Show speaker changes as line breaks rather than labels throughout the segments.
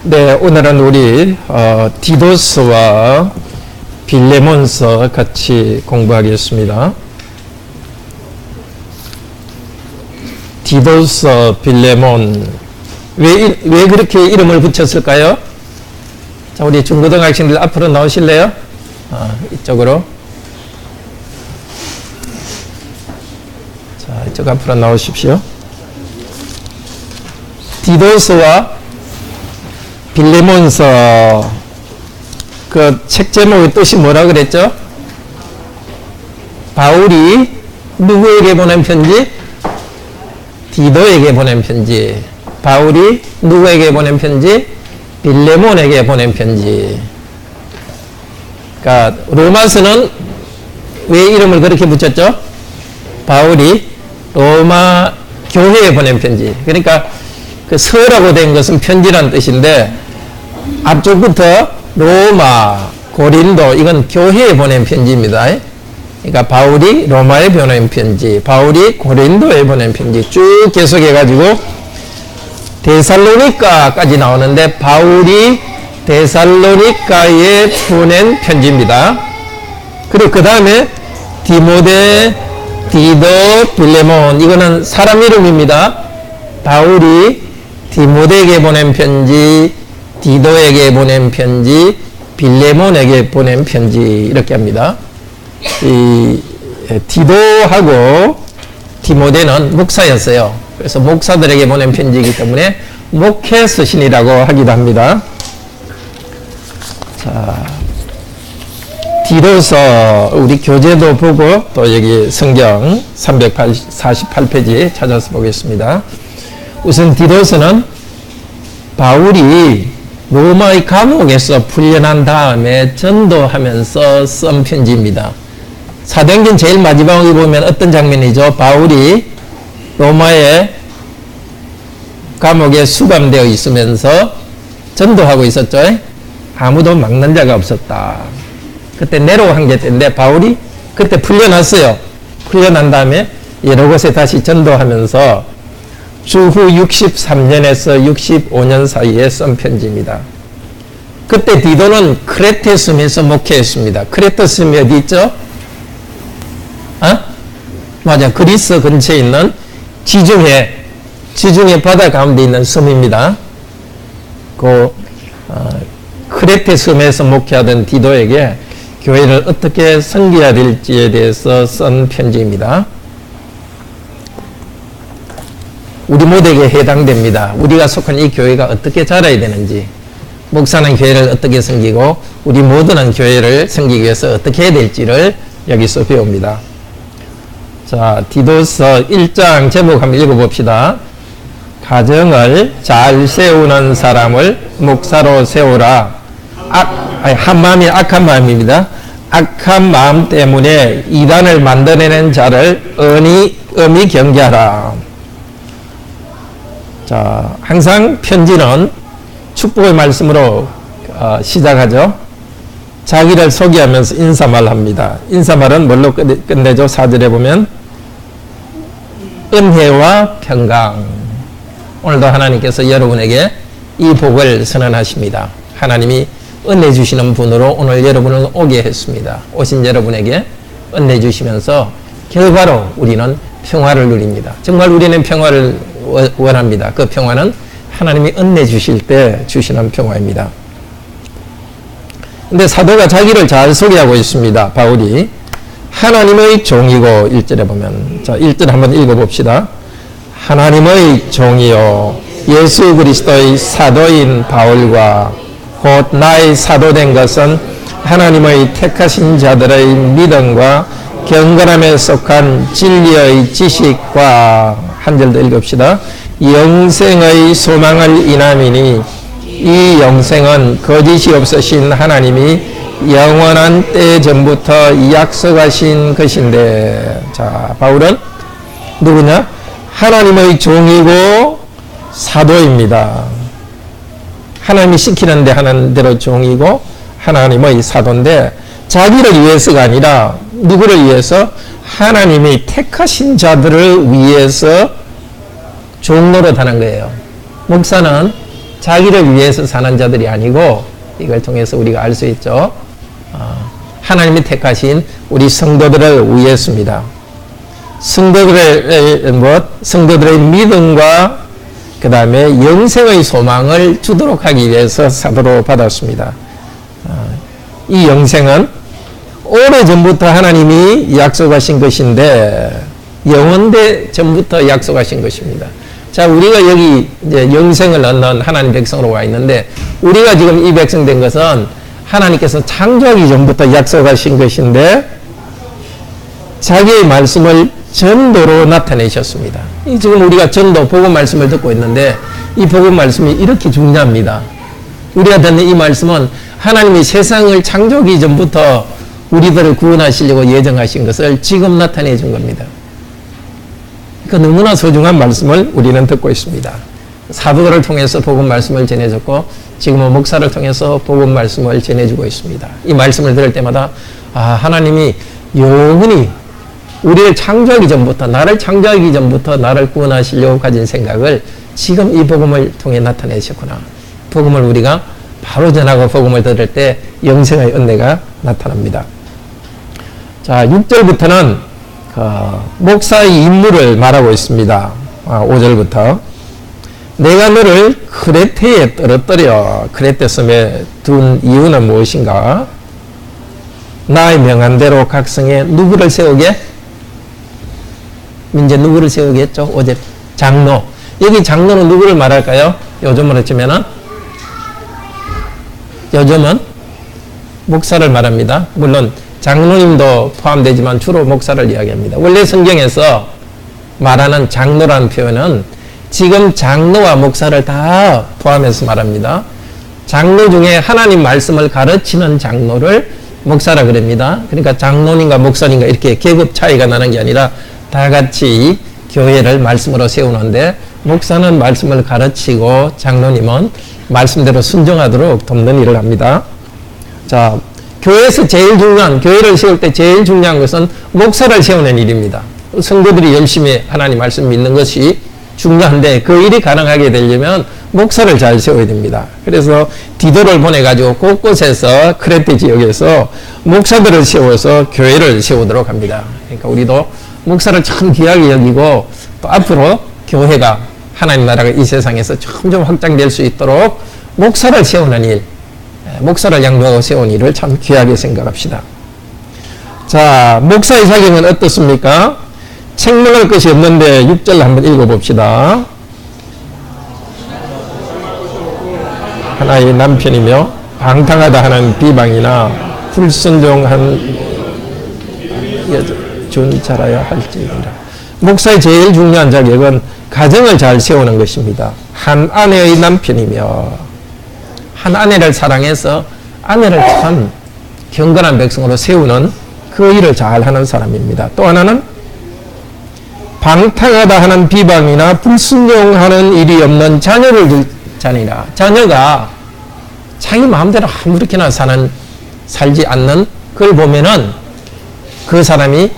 네, 오늘은 우리 디도스와 빌레몬서 같이 공부하겠습니다. 디도스, 빌레몬, 왜 그렇게 이름을 붙였을까요? 자, 우리 중고등학생들 앞으로 나오실래요? 이쪽으로. 자, 이쪽 앞으로 나오십시오. 디도스와 빌레몬서, 그 책 제목의 뜻이 뭐라 그랬죠? 바울이 누구에게 보낸 편지? 디도에게 보낸 편지. 바울이 누구에게 보낸 편지? 빌레몬에게 보낸 편지. 그러니까 로마서는 왜 이름을 그렇게 붙였죠? 바울이 로마 교회에 보낸 편지. 그러니까 그 서라고 된 것은 편지란 뜻인데 앞쪽부터 로마, 고린도, 이건 교회에 보낸 편지입니다. 그러니까 바울이 로마에 보낸 편지, 바울이 고린도에 보낸 편지 쭉 계속해가지고 데살로니가까지 나오는데 바울이 데살로니가에 보낸 편지입니다. 그리고 그 다음에 디모데, 디도, 빌레몬, 이거는 사람 이름입니다. 바울이 디모데에게 보낸 편지, 디도에게 보낸 편지, 빌레몬에게 보낸 편지, 이렇게 합니다. 이 디도하고 디모데는 목사였어요. 그래서 목사들에게 보낸 편지이기 때문에 목회 서신이라고 하기도 합니다. 자, 디도서 우리 교재도 보고 또 여기 성경 348페이지 찾아서 보겠습니다. 우선 디도서는 바울이 로마의 감옥에서 풀려난 다음에 전도하면서 쓴 편지입니다. 사도행전 제일 마지막에 보면 어떤 장면이죠? 바울이 로마의 감옥에 수감되어 있으면서 전도하고 있었죠. 아무도 막는 자가 없었다. 그때 네로 황제 때인데 바울이 그때 풀려났어요. 풀려난 다음에 여러 곳에 다시 전도하면서 주후 63년에서 65년 사이에 쓴 편지입니다. 그때 디도는 크레테 섬에서 목회했습니다. 크레테 섬이 어디 있죠? 맞아. 그리스 근처에 있는 지중해 바다 가운데 있는 섬입니다. 크레테 섬에서 목회하던 디도에게 교회를 어떻게 섬겨야 될지에 대해서 쓴 편지입니다. 우리 모두에게 해당됩니다. 우리가 속한 이 교회가 어떻게 자라야 되는지, 목사는 교회를 어떻게 섬기고 우리 모두는 교회를 섬기기 위해서 어떻게 해야 될지를 여기서 배웁니다. 자, 디도서 1장 제목 한번 읽어봅시다. 가정을 잘 세우는 사람을 목사로 세우라. 한 마음이 악한 마음입니다. 악한 마음 때문에 이단을 만들어내는 자를 엄히 경계하라. 자, 항상 편지는 축복의 말씀으로 시작하죠. 자기를 소개하면서 인사말 합니다. 인사말은 뭘로 끝내죠? 4절에 보면 은혜와 평강. 오늘도 하나님께서 여러분에게 이 복을 선언하십니다. 하나님이 은혜 주시는 분으로 오늘 여러분을 오게 했습니다. 오신 여러분에게 은혜 주시면서 결과로 우리는 평화를 누립니다. 정말 우리는 평화를 원합니다. 그 평화는 하나님이 은혜 주실 때 주시는 평화입니다. 근데 사도가 자기를 잘 소개하고 있습니다. 바울이 하나님의 종이고 1절에 보면, 자, 1절 한번 읽어봅시다. 하나님의 종이요 예수 그리스도의 사도인 바울과 곧 나의 사도된 것은 하나님의 택하신 자들의 믿음과 경건함에 속한 진리의 지식과, 한 절 더 읽읍시다. 영생의 소망을 인함이니 이 영생은 거짓이 없으신 하나님이 영원한 때 전부터 약속하신 것인데. 자, 바울은 누구냐? 하나님의 종이고 사도입니다. 하나님이 시키는데 하는 대로 종이고 하나님의 사도인데 자기를 위해서가 아니라 누구를 위해서? 하나님이 택하신 자들을 위해서 종노릇하는 거예요. 목사는 자기를 위해서 사는 자들이 아니고 이걸 통해서 우리가 알 수 있죠. 하나님이 택하신 우리 성도들을 위해서입니다. 성도들의 믿음과 그 다음에 영생의 소망을 주도록 하기 위해서 사도로 받았습니다. 이 영생은 오래전부터 하나님이 약속하신 것인데 영원대 전부터 약속하신 것입니다. 자, 우리가 여기 이제 영생을 얻는 하나님 백성으로 와 있는데 우리가 지금 이 백성 된 것은 하나님께서 창조하기 전부터 약속하신 것인데 자기의 말씀을 전도로 나타내셨습니다. 지금 우리가 전도, 복음 말씀을 듣고 있는데 이 복음 말씀이 이렇게 중요합니다. 우리가 듣는 이 말씀은 하나님이 세상을 창조하기 전부터 우리들을 구원하시려고 예정하신 것을 지금 나타내 준 겁니다. 그 너무나 소중한 말씀을 우리는 듣고 있습니다. 사도들을 통해서 복음 말씀을 전해줬고 지금은 목사를 통해서 복음 말씀을 전해주고 있습니다. 이 말씀을 들을 때마다 하나님이 영원히 우리를 창조하기 전부터, 나를 창조하기 전부터 나를 구원하시려고 가진 생각을 지금 이 복음을 통해 나타내셨구나. 복음을 우리가 바로 전하고 복음을 들을 때 영생의 은혜가 나타납니다. 자, 6절부터는 목사의 임무를 말하고 있습니다. 5절부터 내가 너를 크레테에 떨어뜨려 크레테 섬에 둔 이유는 무엇인가? 나의 명한 대로 각 성에 누구를 세우게? 이제 누구를 세우게 했죠? 5절 장로. 여기 장로는 누구를 말할까요? 요즘으로 치면은 요즘은 목사를 말합니다. 물론 장로님도 포함되지만 주로 목사를 이야기합니다. 원래 성경에서 말하는 장로라는 표현은 지금 장로와 목사를 다 포함해서 말합니다. 장로 중에 하나님 말씀을 가르치는 장로를 목사라 그럽니다. 그러니까 장로님과 목사님과 이렇게 계급 차이가 나는 게 아니라 다 같이 교회를 말씀으로 세우는데 목사는 말씀을 가르치고 장로님은 말씀대로 순종하도록 돕는 일을 합니다. 자, 교회에서 제일 중요한, 교회를 세울 때 제일 중요한 것은 목사를 세우는 일입니다. 성도들이 열심히 하나님 말씀 믿는 것이 중요한데 그 일이 가능하게 되려면 목사를 잘 세워야 됩니다. 그래서 디도를 보내가지고 곳곳에서 크레테 지역에서 목사들을 세워서 교회를 세우도록 합니다. 그러니까 우리도 목사를 참 귀하게 여기고 또 앞으로 교회가 하나님 나라가 이 세상에서 점점 확장될 수 있도록 목사를 세우는 일, 목사를 양육하고 세운 일을 참 귀하게 생각합시다. 자, 목사의 자격은 어떻습니까? 책망할 것이 없는데 6절 한번 읽어봅시다. 하나의 남편이며 방탕하다 하는 비방이나 불순종한 존잘하여 할지니라. 목사의 제일 중요한 자격은 가정을 잘 세우는 것입니다. 한 아내의 남편이며 한 아내를 사랑해서 아내를 참 경건한 백성으로 세우는 그 일을 잘 하는 사람입니다. 또 하나는 방탕하다 하는 비방이나 불순종하는 일이 없는 자녀를 둘 자니라. 자녀가 자기 마음대로 아무렇게나 살지 않는 그걸 보면은 그 사람이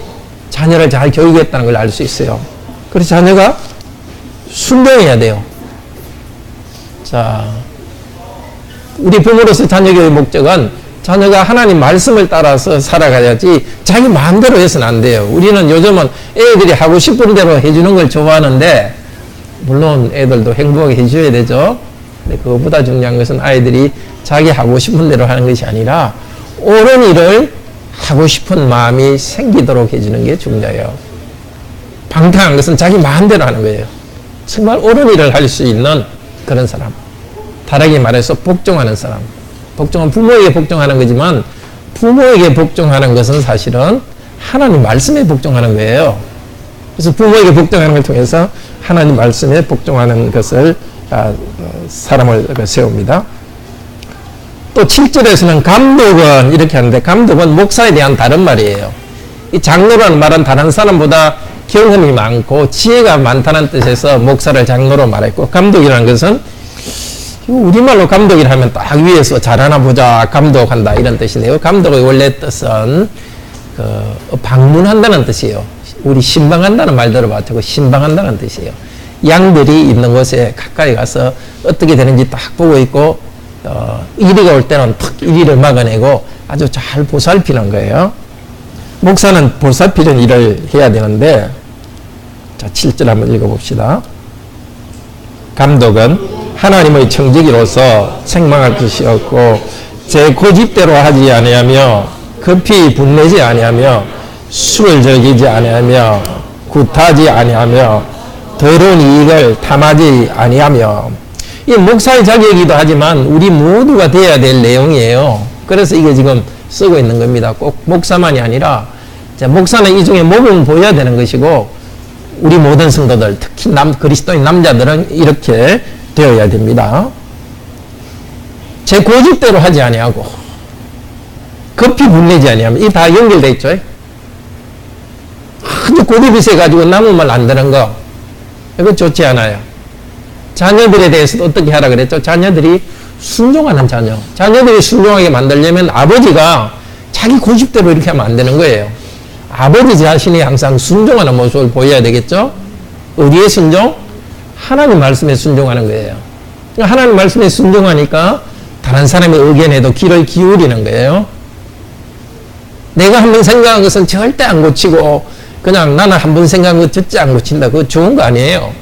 자녀를 잘 교육했다는 걸 알 수 있어요. 그래서 자녀가 순종해야 돼요. 자, 우리 부모로서 자녀 교육 목적은 자녀가 하나님 말씀을 따라서 살아가야지 자기 마음대로 해서는 안 돼요. 우리는 요즘은 애들이 하고 싶은 대로 해주는 걸 좋아하는데 물론 애들도 행복하게 해줘야 되죠. 근데 그것보다 중요한 것은 아이들이 자기 하고 싶은 대로 하는 것이 아니라 옳은 일을 하고 싶은 마음이 생기도록 해주는 게 중요해요. 방탕한 것은 자기 마음대로 하는 거예요. 정말 옳은 일을 할 수 있는 그런 사람. 다르게 말해서 복종하는 사람. 복종은 부모에게 복종하는 거지만 부모에게 복종하는 것은 사실은 하나님 말씀에 복종하는 거예요. 그래서 부모에게 복종하는 걸 통해서 하나님 말씀에 복종하는 것을 사람을 세웁니다. 또 7절에서는 감독은 이렇게 하는데 감독은 목사에 대한 다른 말이에요. 이 장로라는 말은 다른 사람보다 경험이 많고 지혜가 많다는 뜻에서 목사를 장로로 말했고 감독이라는 것은 우리말로 감독이라 하면 딱 위에서 잘하나 보자 감독한다 이런 뜻인데요. 감독의 원래 뜻은 방문한다는 뜻이에요. 우리 신방한다는 말 들어봤죠. 신방한다는 뜻이에요. 양들이 있는 곳에 가까이 가서 어떻게 되는지 딱 보고 있고, 이리가 올 때는 탁 이리를 막아내고 아주 잘 보살피는 거예요. 목사는 보살피는 일을 해야 되는데, 자, 7절 한번 읽어봅시다. 감독은 하나님의 청지기로서 책망할 것이 없고 제 고집대로 하지 아니하며 급히 분내지 아니하며 술을 즐기지 아니하며 굿하지 아니하며 더러운 이익을 탐하지 아니하며, 이 목사의 자격이기도 하지만 우리 모두가 돼야 될 내용이에요. 그래서 이게 지금 쓰고 있는 겁니다. 꼭 목사만이 아니라, 목사는 이 중에 모범을 보여야 되는 것이고 우리 모든 성도들, 특히 그리스도인 남자들은 이렇게 되어야 됩니다. 제 고집대로 하지 아니하고 급히 분내지 아니하며, 이 다 연결되어 있죠. 아주 고집이 세가지고 남의 말 안 듣는 거, 이거 좋지 않아요. 자녀들에 대해서도 어떻게 하라 그랬죠? 자녀들이 순종하는 자녀. 자녀들이 순종하게 만들려면 아버지가 자기 고집대로 이렇게 하면 안 되는 거예요. 아버지 자신이 항상 순종하는 모습을 보여야 되겠죠? 어디에 순종? 하나님 말씀에 순종하는 거예요. 하나님 말씀에 순종하니까 다른 사람의 의견에도 귀를 기울이는 거예요. 내가 한번 생각한 것은 절대 안 고치고 그냥 나는 한번 생각한 것 절대 안 고친다. 그거 좋은 거 아니에요.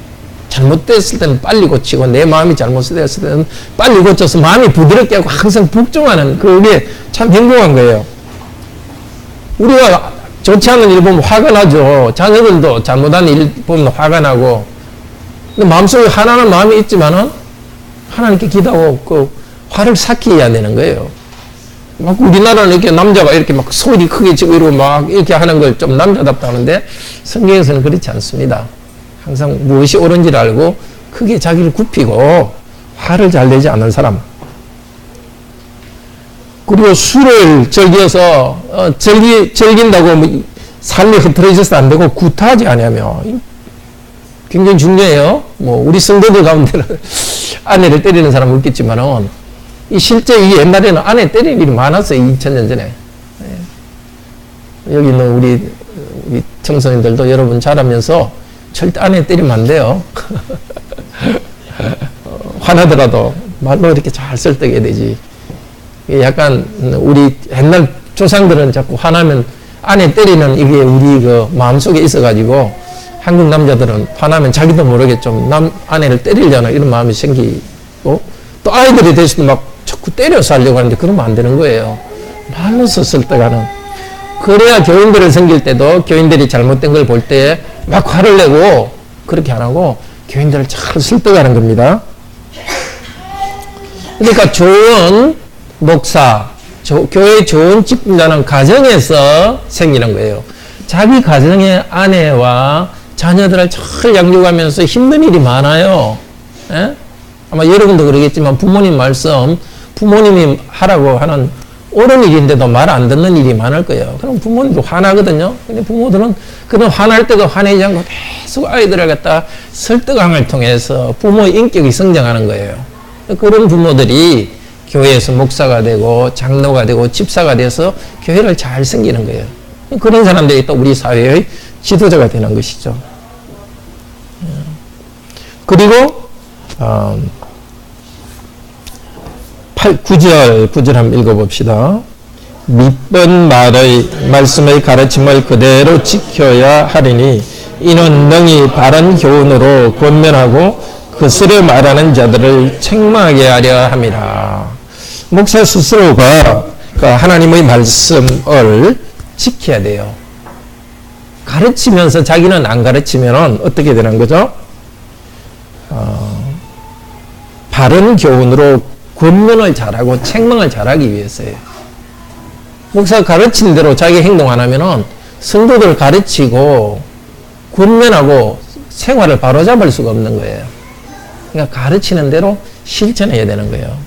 잘못됐을 때는 빨리 고치고 내 마음이 잘못됐을 때는 빨리 고쳐서 마음이 부드럽게 하고 항상 복종하는, 그게 참 행복한 거예요. 우리가 좋지 않은 일 보면 화가 나죠. 자녀들도 잘못한 일 보면 화가 나고. 근데 마음속에 하나는 마음이 있지만은 하나님께 기도하고 그 화를 삭혀야 되는 거예요. 막 우리나라는 이렇게 남자가 이렇게 막 소리 크게 지고 이러고 막 이렇게 하는 걸 좀 남자답다 하는데 성경에서는 그렇지 않습니다. 항상 무엇이 옳은지를 알고 크게 자기를 굽히고 화를 잘 내지 않는 사람. 그리고 술을 즐겨서 즐긴다고 뭐 삶이 흐트러져서 안 되고 굿하지 아니하며, 굉장히 중요해요. 뭐 우리 성도들 가운데는 아내를 때리는 사람은 없겠지만은 실제 이 옛날에는 아내 때리는 일이 많았어요. 2000년 전에. 여기 있는 우리 청소년들도 여러분 자라면서 절대 아내 때리면 안 돼요. 화나더라도 말로 이렇게 잘 설득해야 되지. 약간 우리 옛날 조상들은 자꾸 화나면 아내 때리는 이게 우리 그 마음속에 있어가지고 한국 남자들은 화나면 자기도 모르게 좀 아내를 때리려는 이런 마음이 생기고, 또 아이들이 대신에 막 자꾸 때려서 하려고 하는데 그러면 안 되는 거예요. 말로서 설득하는. 그래야 교인들을 섬길 때도 교인들이 잘못된 걸 볼 때 막 화를 내고 그렇게 안 하고 교인들을 잘 설득하는 겁니다. 그러니까 좋은 목사, 교회 좋은 직분자는 가정에서 생기는 거예요. 자기 가정의 아내와 자녀들을 잘 양육하면서 힘든 일이 많아요. 에? 아마 여러분도 그러겠지만 부모님 말씀, 부모님이 하라고 하는 옳은 일인데도 말 안 듣는 일이 많을 거예요. 그럼 부모님도 화나거든요. 근데 부모들은 그런 화날 때도 화내지 않고 계속 아이들을 갖다 설득함을 통해서 부모의 인격이 성장하는 거예요. 그런 부모들이 교회에서 목사가 되고 장로가 되고 집사가 돼서 교회를 잘 섬기는 거예요. 그런 사람들이 또 우리 사회의 지도자가 되는 것이죠. 그리고 9절 한번 읽어봅시다. 밑번 말씀의 가르침을 그대로 지켜야 하리니 이는 능히 바른 교훈으로 권면하고 거스려 말하는 자들을 책망하게 하려 함이라. 목사 스스로가 하나님의 말씀을 지켜야 돼요. 가르치면서 자기는 안 가르치면 어떻게 되는 거죠? 바른 교훈으로 권면을 잘하고 책망을 잘하기 위해서예요. 목사가 가르친 대로 자기 행동 안 하면은 성도들을 가르치고 권면하고 생활을 바로잡을 수가 없는 거예요. 그러니까 가르치는 대로 실천해야 되는 거예요.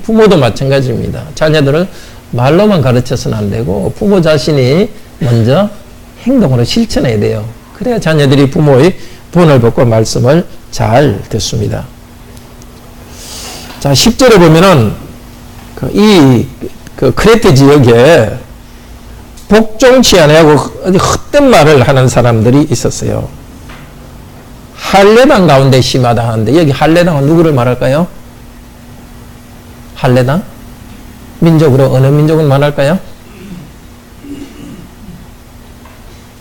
부모도 마찬가지입니다. 자녀들을 말로만 가르쳐서는 안 되고 부모 자신이 먼저 행동으로 실천해야 돼요. 그래야 자녀들이 부모의 본을 받고 말씀을 잘 듣습니다. 자, 10절에 보면은 크레테 지역에 복종치 아니하고 헛된 말을 하는 사람들이 있었어요. 할례당 가운데 심하다 하는데 여기 할례당은 누구를 말할까요? 할례당? 민족으로 어느 민족을 말할까요?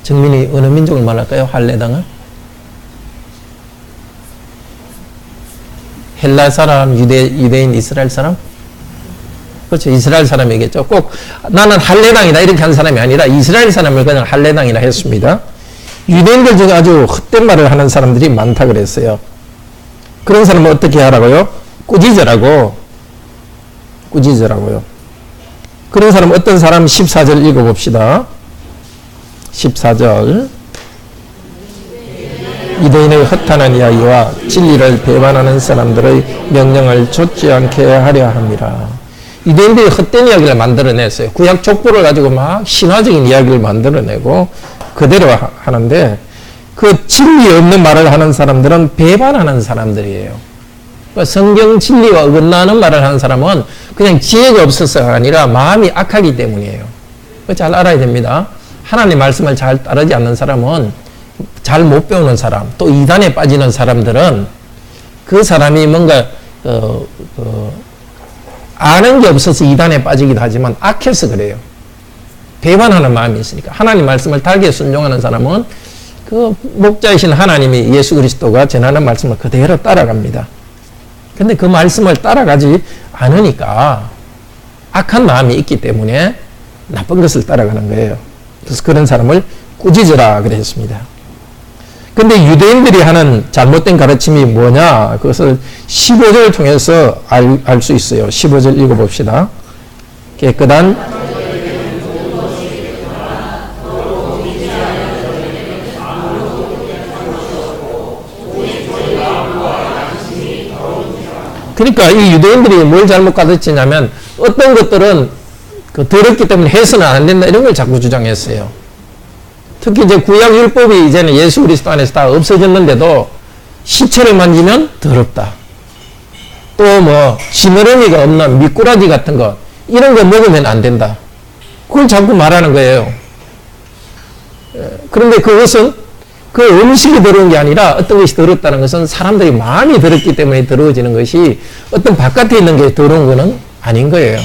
정민이 어느 민족을 말할까요? 할례당은? 헬라 사람, 유대인, 이스라엘 사람? 그렇죠. 이스라엘 사람이겠죠. 꼭 나는 할례당이다 이렇게 한 사람이 아니라 이스라엘 사람을 그냥 할례당이라 했습니다. 유대인들 중에 아주 헛된 말을 하는 사람들이 많다 그랬어요. 그런 사람은 어떻게 하라고요? 꾸짖으라고요. 그런 사람 어떤 사람 14절 읽어봅시다. 14절 유대인의 허탄한 이야기와 진리를 배반하는 사람들의 명령을 좇지 않게 하려 함이라. 유대인들이 헛된 이야기를 만들어냈어요. 구약 족보를 가지고 막 신화적인 이야기를 만들어내고 그대로 하는데 그 진리 없는 말을 하는 사람들은 배반하는 사람들이에요. 그러니까 성경 진리와 어긋나는 말을 하는 사람은 그냥 지혜가 없어서가 아니라 마음이 악하기 때문이에요. 잘 알아야 됩니다. 하나님 말씀을 잘 따르지 않는 사람은 잘 못 배우는 사람, 또 이단에 빠지는 사람들은 그 사람이 뭔가 아는 게 없어서 이단에 빠지기도 하지만 악해서 그래요. 배반하는 마음이 있으니까. 하나님 말씀을 달게 순종하는 사람은 그 목자이신 하나님이 예수 그리스도가 전하는 말씀을 그대로 따라갑니다. 근데 그 말씀을 따라가지 않으니까 악한 마음이 있기 때문에 나쁜 것을 따라가는 거예요. 그래서 그런 사람을 꾸짖으라 그랬습니다. 근데 유대인들이 하는 잘못된 가르침이 뭐냐? 그것을 15절을 통해서 알 수 있어요. 15절 읽어봅시다. 깨끗한 그러니까 이 유대인들이 뭘 잘못 가르치냐면 어떤 것들은 더럽기 때문에 해서는 안 된다 이런 걸 자꾸 주장했어요. 특히 이제 구약 율법이 이제는 예수 그리스도 안에서 다 없어졌는데도 시체를 만지면 더럽다. 또 뭐 지느러미가 없는 미꾸라지 같은 거 이런 거 먹으면 안 된다. 그걸 자꾸 말하는 거예요. 그런데 그것은 그 음식이 더러운 게 아니라 어떤 것이 더럽다는 것은 사람들이 마음이 더럽기 때문에 더러워지는 것이 어떤 바깥에 있는 게 더러운 거는 아닌 거예요.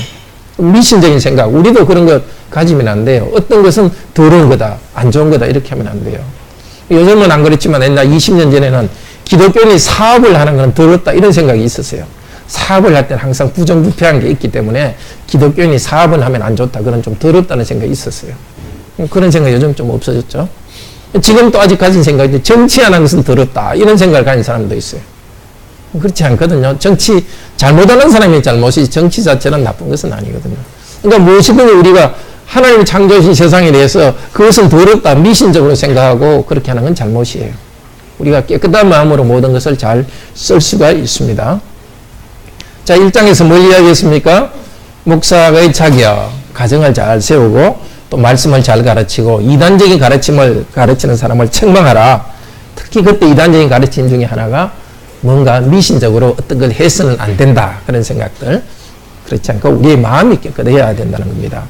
미신적인 생각, 우리도 그런 것 가지면 안 돼요. 어떤 것은 더러운 거다, 안 좋은 거다 이렇게 하면 안 돼요. 요즘은 안 그렇지만 옛날 20년 전에는 기독교인이 사업을 하는 건 더럽다 이런 생각이 있었어요. 사업을 할 때는 항상 부정부패한 게 있기 때문에 기독교인이 사업을 하면 안 좋다, 그런 좀 더럽다는 생각이 있었어요. 그런 생각 요즘 좀 없어졌죠. 지금 또 아직 가진 생각이 정치하는 것은 더럽다 이런 생각을 가진 사람도 있어요. 그렇지 않거든요. 정치 잘못하는 사람이 잘못이지 정치 자체는 나쁜 것은 아니거든요. 그러니까 무엇이든 우리가 하나님이 창조하신 세상에 대해서 그것은 더럽다 미신적으로 생각하고 그렇게 하는 건 잘못이에요. 우리가 깨끗한 마음으로 모든 것을 잘 쓸 수가 있습니다. 자, 1장에서 뭘 이야기했습니까? 목사의 자격, 가정을 잘 세우고 또 말씀을 잘 가르치고 이단적인 가르침을 가르치는 사람을 책망하라. 특히 그때 이단적인 가르침 중에 하나가 뭔가 미신적으로 어떤 걸 해서는 안 된다. 그런 생각들. 그렇지 않고 우리의 마음이 깨끗해야 된다는 겁니다.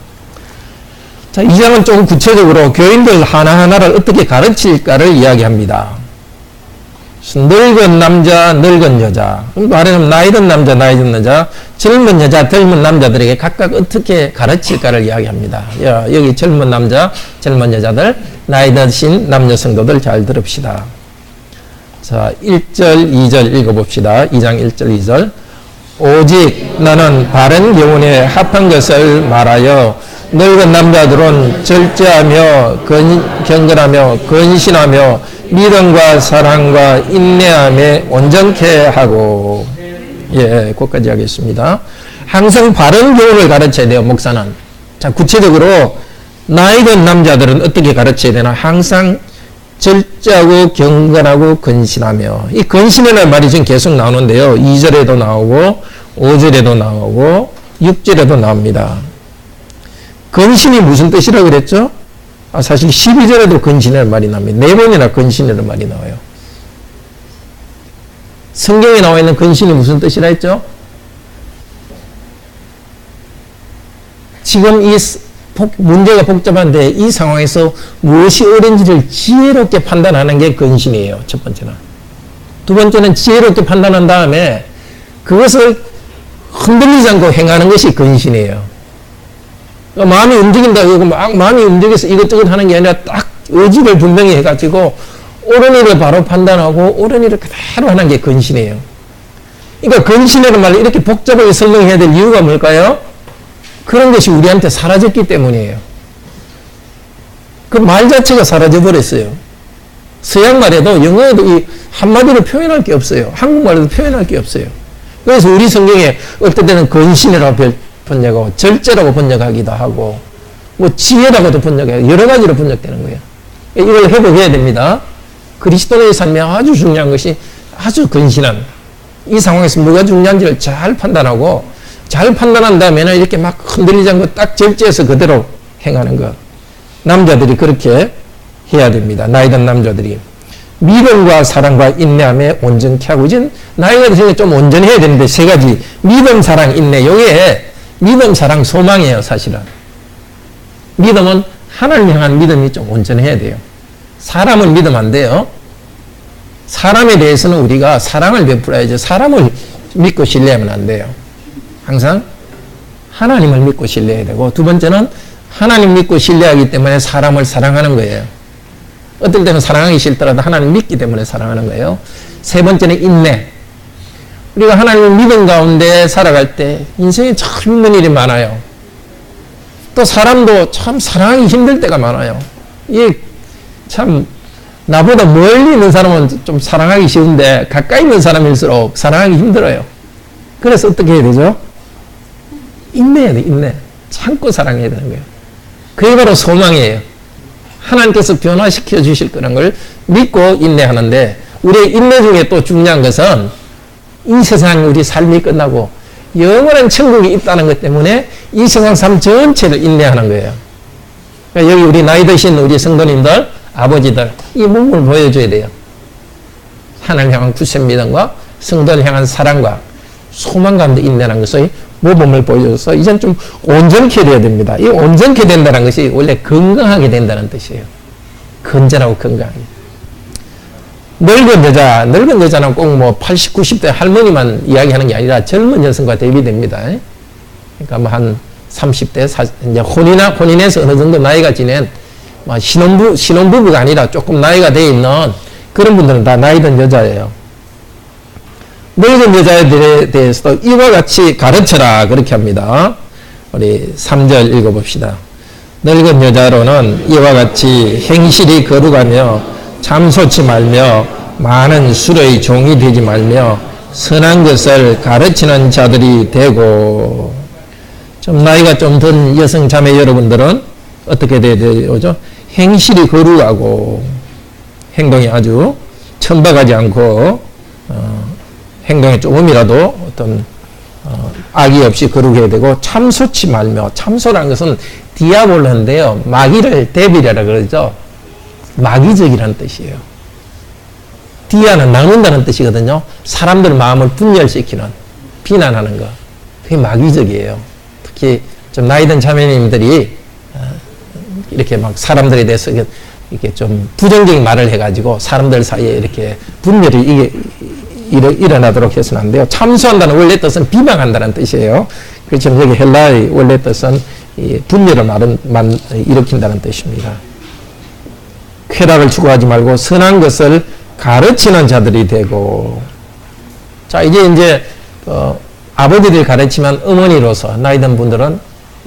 자, 2장은 조금 구체적으로 교인들 하나하나를 어떻게 가르칠까를 이야기합니다. 늙은 남자, 늙은 여자. 말하자면 나이 든 남자, 나이 든 여자, 젊은 여자, 젊은 남자들에게 각각 어떻게 가르칠까를 이야기합니다. 여기 젊은 남자, 젊은 여자들, 나이 드신 남녀 성도들 잘 들읍시다. 자, 1절, 2절 읽어봅시다. 2장 1절, 2절. 오직 나는 바른 교훈에 합한 것을 말하여 늙은 남자들은 절제하며 경건하며 근신하며 믿음과 사랑과 인내함에 온전케 하고. 예, 거기까지 하겠습니다. 항상 바른 교훈을 가르쳐야 돼요, 목사는. 자, 구체적으로 나이 든 남자들은 어떻게 가르쳐야 되나? 항상 절제하고 경건하고 근신하며. 이 근신이라는 말이 지금 계속 나오는데요. 2절에도 나오고 5절에도 나오고 6절에도 나옵니다. 근신이 무슨 뜻이라고 그랬죠? 사실 12절에도 근신이라는 말이 나옵니다. 4번이나 근신이라는 말이 나와요. 성경에 나와 있는 근신이 무슨 뜻이라 했죠? 지금 이 문제가 복잡한데 이 상황에서 무엇이 옳은지를 지혜롭게 판단하는 게 근신이에요. 첫 번째는. 두 번째는 지혜롭게 판단한 다음에 그것을 흔들리지 않고 행하는 것이 근신이에요. 그러니까 마음이 움직인다, 이거 마음이 움직여서 이것저것 하는 게 아니라 딱 의지를 분명히 해가지고 옳은 일을 바로 판단하고 옳은 일을 그대로 하는 게 근신이에요. 그러니까 근신이라는 말을 이렇게 복잡하게 설명해야 될 이유가 뭘까요? 그런 것이 우리한테 사라졌기 때문이에요. 그 말 자체가 사라져버렸어요. 서양 말에도 영어에도 이 한마디로 표현할 게 없어요. 한국말에도 표현할 게 없어요. 그래서 우리 성경에 어떨 때는 근신이라고 번역하고 절제라고 번역하기도 하고 뭐 지혜라고도 번역해요. 여러 가지로 번역되는 거예요. 이걸 회복해야 됩니다. 그리스도의 삶에 아주 중요한 것이 아주 근신한 이 상황에서 뭐가 중요한지를 잘 판단하고 잘 판단한 다음에는 이렇게 막 흔들리지 않고 딱 절제해서 그대로 행하는 것. 남자들이 그렇게 해야 됩니다. 나이 든 남자들이. 믿음과 사랑과 인내함에 온전케 하고, 이제 나이가 드시면 좀 온전해야 되는데 세 가지. 믿음, 사랑, 인내. 요게 믿음, 사랑, 소망이에요, 사실은. 믿음은 하나님 향한 믿음이 좀 온전해야 돼요. 사람을 믿으면 안 돼요. 사람에 대해서는 우리가 사랑을 베풀어야죠. 사람을 믿고 신뢰하면 안 돼요. 항상 하나님을 믿고 신뢰해야 되고, 두 번째는 하나님 믿고 신뢰하기 때문에 사람을 사랑하는 거예요. 어떨 때는 사랑하기 싫더라도 하나님 믿기 때문에 사랑하는 거예요. 세 번째는 인내. 우리가 하나님 믿음 가운데 살아갈 때 인생에 참 힘든 일이 많아요. 또 사람도 참 사랑하기 힘들 때가 많아요. 이게 참 나보다 멀리 있는 사람은 좀 사랑하기 쉬운데 가까이 있는 사람일수록 사랑하기 힘들어요. 그래서 어떻게 해야 되죠? 인내해야 돼, 인내. 참고 사랑해야 되는 거예요. 그게 바로 소망이에요. 하나님께서 변화시켜 주실 거라는 걸 믿고 인내하는데, 우리의 인내 중에 또 중요한 것은 이 세상 우리 삶이 끝나고 영원한 천국이 있다는 것 때문에 이 세상 삶 전체를 인내하는 거예요. 그러니까 여기 우리 나이 드신 우리 성도님들, 아버지들, 이 몸을 보여줘야 돼요. 하나님 향한 굳센 믿음과 성도를 향한 사랑과 소망 가운데 인내하는 것의 모범을 보여줘서 이젠 좀 온전케 돼야 됩니다. 이 온전케 된다는 것이 원래 건강하게 된다는 뜻이에요. 건전하고 건강하게. 늙은 여자는 꼭 뭐 80, 90대 할머니만 이야기하는 게 아니라 젊은 여성과 대비됩니다. 그러니까 뭐 한 30대, 이제 혼인해서 어느 정도 나이가 지낸 신혼부부가 아니라 조금 나이가 돼 있는 그런 분들은 다 나이 든 여자예요. 늙은 여자들에 대해서도 이와 같이 가르쳐라, 그렇게 합니다. 우리 3절 읽어봅시다. 늙은 여자로는 이와 같이 행실이 거룩하며 참소치 말며 많은 술의 종이 되지 말며 선한 것을 가르치는 자들이 되고. 좀 나이가 좀 든 여성 자매 여러분들은 어떻게 돼야 되죠? 행실이 거룩하고 행동이 아주 천박하지 않고 행동에 조금이라도 어떤 악의 없이 거룩해야 되고, 참소치 말며. 참소라는 것은 디아볼로인데요, 마귀를 데빌이라 그러죠. 마귀적이라는 뜻이에요. 디아는 나눈다는 뜻이거든요. 사람들 마음을 분열시키는, 비난하는 것. 그게 마귀적이에요. 특히 좀 나이든 자매님들이 이렇게 막 사람들에 대해서 이렇게 좀 부정적인 말을 해가지고 사람들 사이에 이렇게 분열이 일어나도록 해서는 안 돼요. 참소한다는 원래 뜻은 비방한다는 뜻이에요. 그렇지만 여기 헬라의 원래 뜻은 분열을 일으킨다는 뜻입니다. 쾌락을 추구하지 말고 선한 것을 가르치는 자들이 되고. 자, 이제 아버지들이 가르치면 어머니로서 나이 든 분들은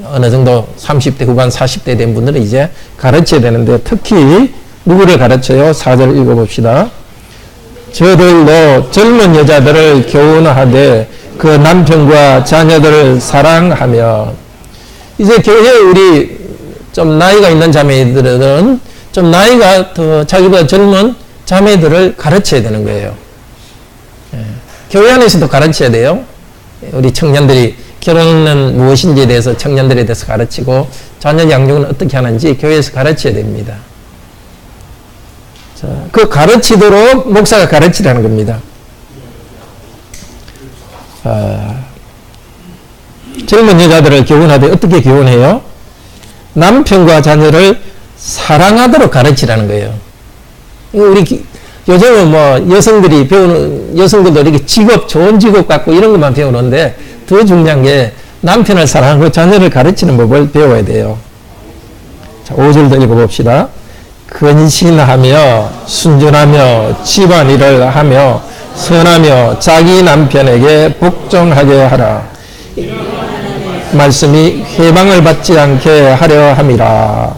어느 정도 30대 후반 40대 된 분들은 이제 가르쳐야 되는데, 특히 누구를 가르쳐요? 4절 읽어봅시다. 저들도 젊은 여자들을 교훈하되 그 남편과 자녀들을 사랑하며. 이제 교회에 우리 좀 나이가 있는 자매들은 좀 나이가 더 자기보다 젊은 자매들을 가르쳐야 되는 거예요. 교회 안에서도 가르쳐야 돼요. 우리 청년들이 결혼은 무엇인지에 대해서 청년들에 대해서 가르치고, 자녀 양육은 어떻게 하는지 교회에서 가르쳐야 됩니다. 자, 그 가르치도록 목사가 가르치라는 겁니다. 젊은 여자들을 교훈하되 어떻게 교훈해요? 남편과 자녀를 사랑하도록 가르치라는 거예요. 우리 요즘은 뭐 여성들이 배우는, 여성들도 이렇게 직업, 좋은 직업 갖고 이런 것만 배우는데 더 중요한 게 남편을 사랑하고 자녀를 가르치는 법을 배워야 돼요. 자, 5절도 읽어봅시다. 근신하며 순전하며 집안일을 하며 선하며 자기 남편에게 복종하게 하라. 말씀이 회방을 받지 않게 하려 함이라.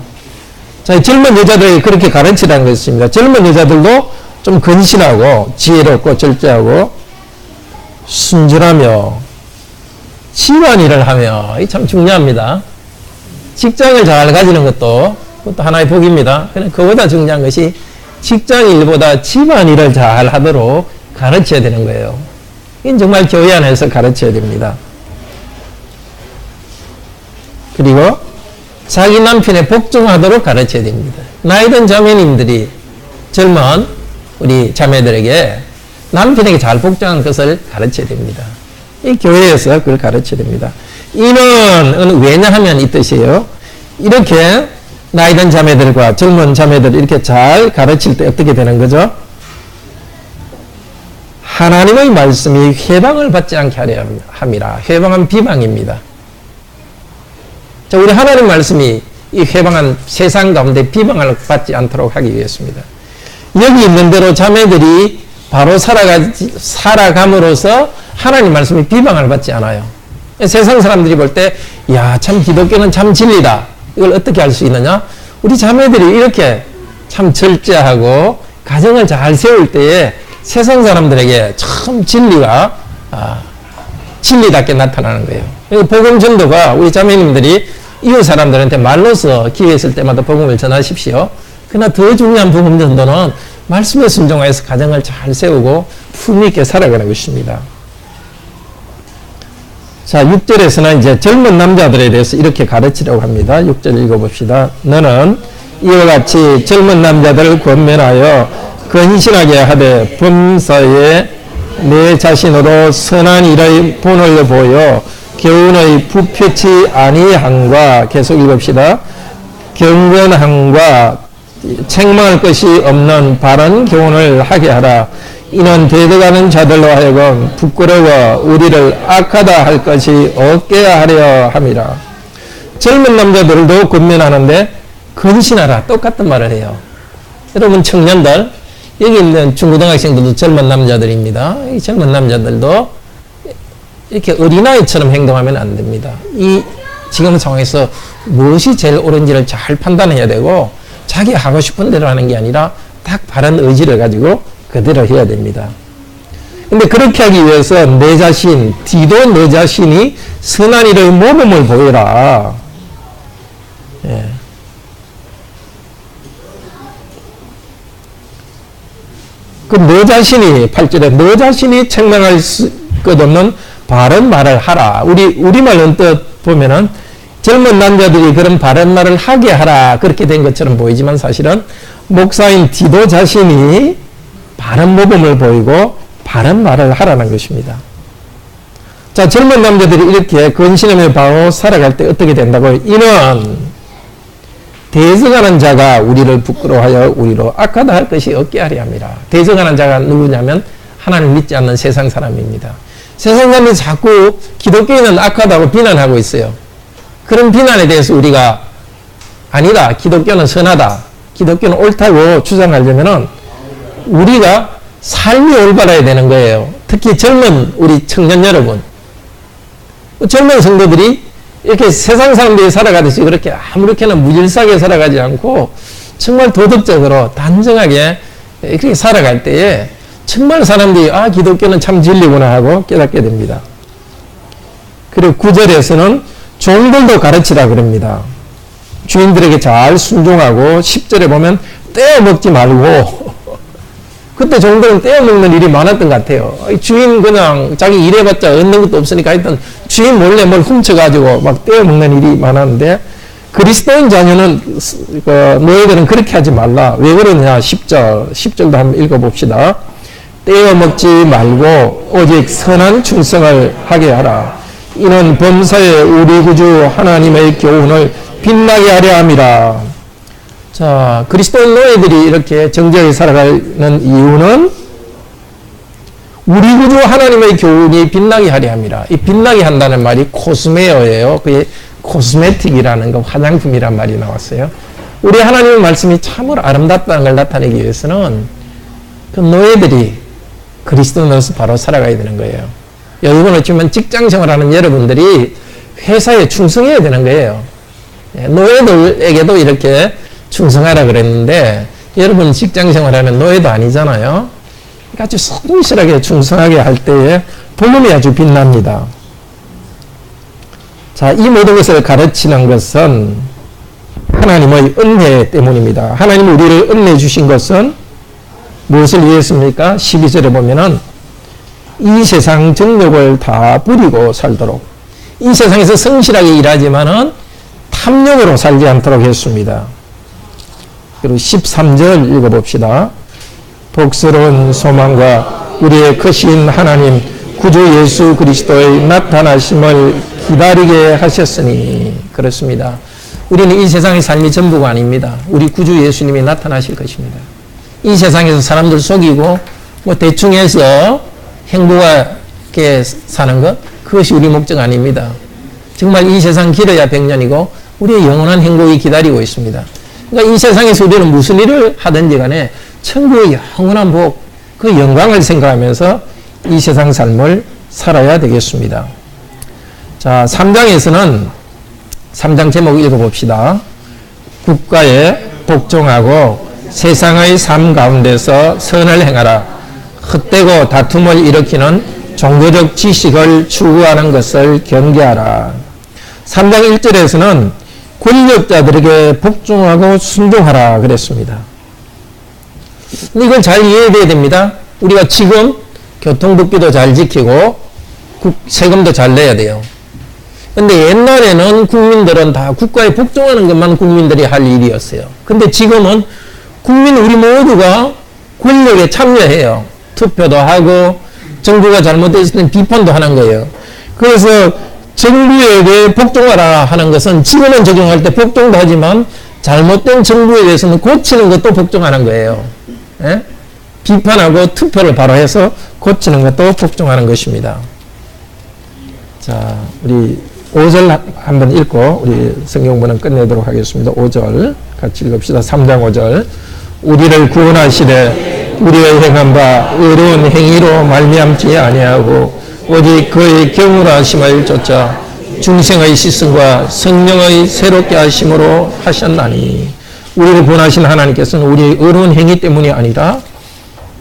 자, 젊은 여자들에게 그렇게 가르치라는 것입니다. 젊은 여자들도 좀 근신하고 지혜롭고 절제하고 순전하며 집안일을 하며, 이 참 중요합니다. 직장을 잘 가지는 것도 그것도 하나의 복입니다. 그런데 그보다 중요한 것이 직장 일보다 집안 일을 잘 하도록 가르쳐야 되는 거예요. 이건 정말 교회 안에서 가르쳐야 됩니다. 그리고 자기 남편에 복종하도록 가르쳐야 됩니다. 나이든 자매님들이 젊은 우리 자매들에게 남편에게 잘 복종하는 것을 가르쳐야 됩니다. 이 교회에서 그걸 가르쳐야 됩니다. 이는 왜냐하면 이 뜻이에요. 이렇게 나이든 자매들과 젊은 자매들 이렇게 잘 가르칠 때 어떻게 되는 거죠? 하나님의 말씀이 회방을 받지 않게 하려 함이라. 회방은 비방입니다. 자, 우리 하나님 말씀이 이 회방한 세상 가운데 비방을 받지 않도록 하기 위해서입니다. 여기 있는 대로 자매들이 바로 살아감으로써 하나님 말씀이 비방을 받지 않아요. 세상 사람들이 볼 때, 야, 참 기독교는 참 진리다. 이걸 어떻게 할 수 있느냐? 우리 자매들이 이렇게 참 절제하고 가정을 잘 세울 때에 세상 사람들에게 참 진리가 진리답게 나타나는 거예요. 복음 전도가 우리 자매님들이 이웃 사람들한테 말로서 기회 있을 때마다 복음을 전하십시오. 그러나 더 중요한 복음 전도는 말씀에 순종하여서 가정을 잘 세우고 품위 있게 살아가는 것입니다. 자, 6절에서는 이제 젊은 남자들에 대해서 이렇게 가르치려고 합니다. 6절 읽어봅시다. 너는 이와 같이 젊은 남자들을 권면하여 근신하게 하되 범사에 내 자신으로 선한 일의 본을 보여 교훈의 부패치 아니함과, 계속 읽읍시다. 경건함과 책망할 것이 없는 바른 교훈을 하게 하라. 이는 대적하는 자들로 하여금 부끄러워 우리를 악하다 할 것이 없게 하려 함이라. 젊은 남자들도 권면하는데 근신하라, 똑같은 말을 해요. 여러분 청년들, 여기 있는 중고등학생들도 젊은 남자들입니다. 이 젊은 남자들도 이렇게 어린아이처럼 행동하면 안 됩니다. 이 지금 상황에서 무엇이 제일 옳은지를 잘 판단해야 되고, 자기 하고 싶은 대로 하는 게 아니라 딱 바른 의지를 가지고 그대로 해야 됩니다. 근데 그렇게 하기 위해서 내 자신, 디도 내 자신이 선한 일의 모범을 보여라. 예. 그 너 자신이, 8절에 너 자신이 책망할 것 없는 바른 말을 하라. 우리말 언뜻 보면은 젊은 남자들이 그런 바른 말을 하게 하라, 그렇게 된 것처럼 보이지만 사실은 목사인 디도 자신이 바른 모범을 보이고 바른 말을 하라는 것입니다. 자, 젊은 남자들이 이렇게 근신하며 바로 살아갈 때 어떻게 된다고요? 이는 대적하는 자가 우리를 부끄러워하여 우리로 악하다 할 것이 없게 하려 함이라. 대적하는 자가 누구냐면 하나님 믿지 않는 세상 사람입니다. 세상 사람이 자꾸 기독교인은 악하다고 비난하고 있어요. 그런 비난에 대해서 우리가 아니다, 기독교는 선하다, 기독교는 옳다고 주장하려면은 우리가 삶이 올바라야 되는 거예요. 특히 젊은 우리 청년 여러분, 젊은 성도들이 이렇게 세상 사람들이 살아가듯이 그렇게 아무렇게나 무질서하게 살아가지 않고 정말 도덕적으로 단정하게 이렇게 살아갈 때에 정말 사람들이 기독교는 참 진리구나 하고 깨닫게 됩니다. 그리고 9절에서는 종들도 가르치라 그럽니다. 주인들에게 잘 순종하고, 10절에 보면 떼어먹지 말고, 그때 종들은 떼어먹는 일이 많았던 것 같아요. 주인 그냥 자기 일해봤자 얻는 것도 없으니까 하여튼 주인 몰래 뭘 훔쳐가지고 막 떼어먹는 일이 많았는데, 그리스도인 자녀는 너희들은 그렇게 하지 말라. 왜 그러냐? 10절도 한번 읽어봅시다. 떼어먹지 말고 오직 선한 충성을 하게 하라. 이는 범사에 우리 구주 하나님의 교훈을 빛나게 하려 함이라. 자, 그리스도인 노예들이 이렇게 정직하게 살아가는 이유는 우리 구주 하나님의 교훈이 빛나게 하려 합니다. 이 빛나게 한다는 말이 코스메어예요. 그게 코스메틱이라는 거, 화장품이란 말이 나왔어요. 우리 하나님의 말씀이 참으로 아름답다는 걸 나타내기 위해서는 그 노예들이 그리스도인으로서 바로 살아가야 되는 거예요. 여러분 어쩌면 직장 생활하는 여러분들이 회사에 충성해야 되는 거예요. 노예들에게도 이렇게 충성하라 그랬는데 여러분 직장 생활하는 노예도 아니잖아요. 아주 성실하게 충성하게 할 때에 복음이 아주 빛납니다. 자, 이 모든 것을 가르치는 것은 하나님의 은혜 때문입니다. 하나님 우리를 은혜 주신 것은 무엇을 위해서입니까? 12절에 보면은 이 세상 정욕을 다 버리고 살도록, 이 세상에서 성실하게 일하지만은 탐욕으로 살지 않도록 했습니다. 그리고 13절 읽어봅시다. 복스러운 소망과 우리의 크신 하나님 구주 예수 그리스도의 나타나심을 기다리게 하셨으니. 그렇습니다. 우리는 이 세상의 삶이 전부가 아닙니다. 우리 구주 예수님이 나타나실 것입니다. 이 세상에서 사람들 속이고 뭐 대충 해서 행복하게 사는 것, 그것이 우리 목적 아닙니다. 정말 이 세상 길어야 100년이고 우리의 영원한 행복이 기다리고 있습니다. 그러니까 이 세상에서 우리는 무슨 일을 하든지 간에 천국의 영원한 복, 그 영광을 생각하면서 이 세상 삶을 살아야 되겠습니다. 자, 3장에서는 3장 제목 읽어봅시다. 국가에 복종하고 세상의 삶 가운데서 선을 행하라. 헛되고 다툼을 일으키는 종교적 지식을 추구하는 것을 경계하라. 3장 1절에서는 권력자들에게 복종하고 순종하라 그랬습니다. 근데 이걸 잘 이해해야 됩니다. 우리가 지금 교통법규도 잘 지키고 세금도 잘 내야 돼요. 근데 옛날에는 국민들은 다 국가에 복종하는 것만 국민들이 할 일이었어요. 근데 지금은 국민 우리 모두가 권력에 참여해요. 투표도 하고 정부가 잘못했을 때 비판도 하는 거예요. 그래서 정부에게 복종하라 하는 것은 지금은 적용할 때 복종도 하지만 잘못된 정부에 대해서는 고치는 것도 복종하는 거예요. 예? 비판하고 투표를 바로 해서 고치는 것도 복종하는 것입니다. 자, 우리 5절 한번 읽고 우리 성경본은 끝내도록 하겠습니다. 5절 같이 읽읍시다. 3장 5절. 우리를 구원하시되 우리의 행한 바 의로운 행위로 말미암지 아니하고 오직 그의 경륜하심을 쫓아 중생의 시승과 성령의 새롭게 하심으로 하셨나니. 우리를 구원하신 하나님께서는 우리의 의로운 행위 때문이 아니라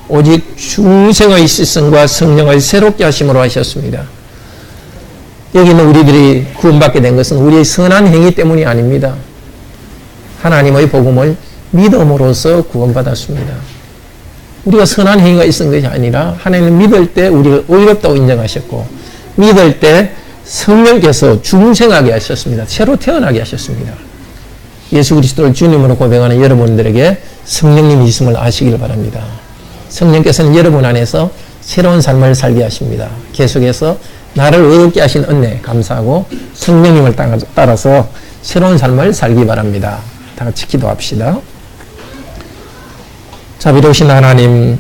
오직 중생의 시승과 성령의 새롭게 하심으로 하셨습니다. 여기는 우리들이 구원받게 된 것은 우리의 선한 행위 때문이 아닙니다. 하나님의 복음을 믿음으로써 구원받았습니다. 우리가 선한 행위가 있은 것이 아니라 하나님을 믿을 때 우리가 의롭다고 인정하셨고 믿을 때 성령께서 중생하게 하셨습니다. 새로 태어나게 하셨습니다. 예수 그리스도를 주님으로 고백하는 여러분들에게 성령님이 있음을 아시길 바랍니다. 성령께서는 여러분 안에서 새로운 삶을 살게 하십니다. 계속해서 나를 의롭게 하신 은혜 감사하고 성령님을 따라서 새로운 삶을 살기 바랍니다. 다 같이 기도합시다. 자비로우신 하나님,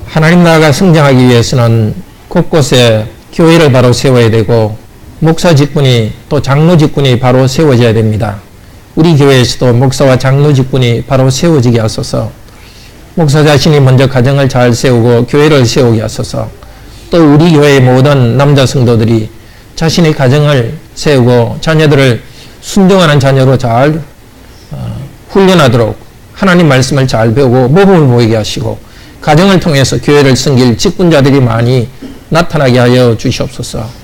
하나님 나라가 성장하기 위해서는 곳곳에 교회를 바로 세워야 되고 목사 직분이 또 장로 직분이 바로 세워져야 됩니다. 우리 교회에서도 목사와 장로 직분이 바로 세워지게 하소서. 목사 자신이 먼저 가정을 잘 세우고 교회를 세우게 하소서. 또 우리 교회의 모든 남자 성도들이 자신의 가정을 세우고 자녀들을 순종하는 자녀로 잘 훈련하도록 하나님 말씀을 잘 배우고 모범을 보이게 하시고 가정을 통해서 교회를 섬길 직분자들이 많이 나타나게 하여 주시옵소서.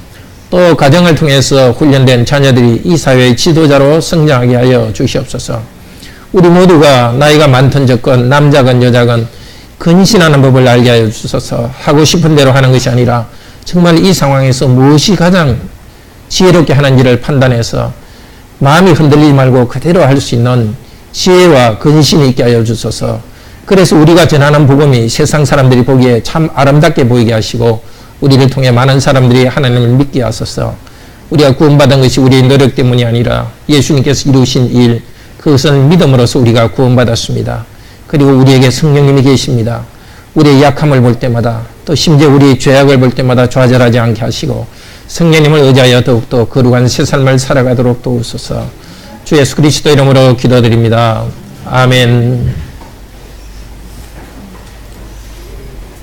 또 가정을 통해서 훈련된 자녀들이 이 사회의 지도자로 성장하게 하여 주시옵소서. 우리 모두가 나이가 많든 적건 남자건 여자건 근신하는 법을 알게 하여 주소서. 하고 싶은 대로 하는 것이 아니라 정말 이 상황에서 무엇이 가장 지혜롭게 하는지를 판단해서 마음이 흔들리지 말고 그대로 할 수 있는 지혜와 근신이 있게 하여 주소서. 그래서 우리가 전하는 복음이 세상 사람들이 보기에 참 아름답게 보이게 하시고 우리를 통해 많은 사람들이 하나님을 믿게 하소서. 우리가 구원받은 것이 우리의 노력 때문이 아니라 예수님께서 이루신 일, 그것을 믿음으로써 우리가 구원받았습니다. 그리고 우리에게 성령님이 계십니다. 우리의 약함을 볼 때마다, 또 심지어 우리의 죄악을 볼 때마다 좌절하지 않게 하시고 성령님을 의지하여 더욱더 거룩한 새 삶을 살아가도록 도우소서. 주 예수 그리스도 이름으로 기도드립니다. 아멘.